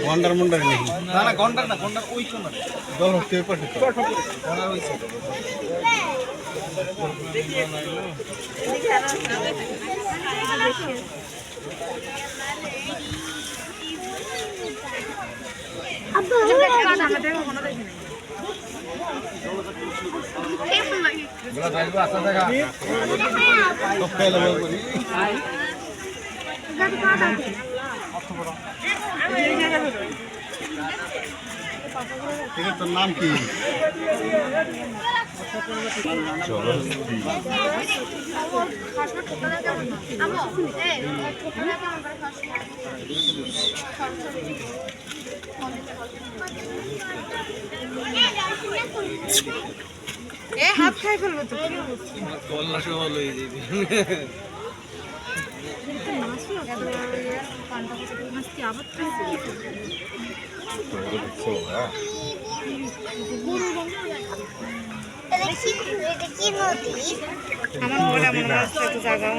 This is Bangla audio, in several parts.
গন্ডার মন্ডার নেই না না গন্ডার না গন্ডার ওই কোন দল হচ্ছে ওই পাশে গন্ডার হইছে আব্বা আমাদের মনে দেখি বলা যাইবো আচ্ছা দেখা সব খাইলে বল করি ঠিক আছে তোর নাম কি এ হাত খাই ফেলবো তো গল্লা সহ লই যাবি আমার মনে মনে হচ্ছে একটু জায়গাও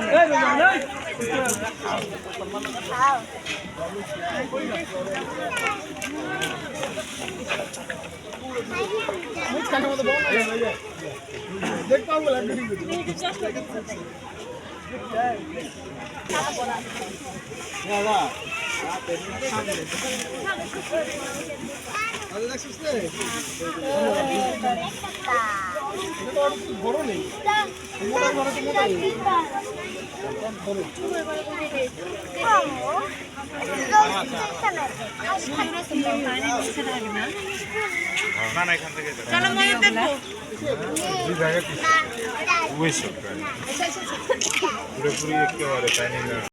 বড় নেই চলো মনে দেখবো পুরোপুরি একেবারে তাই না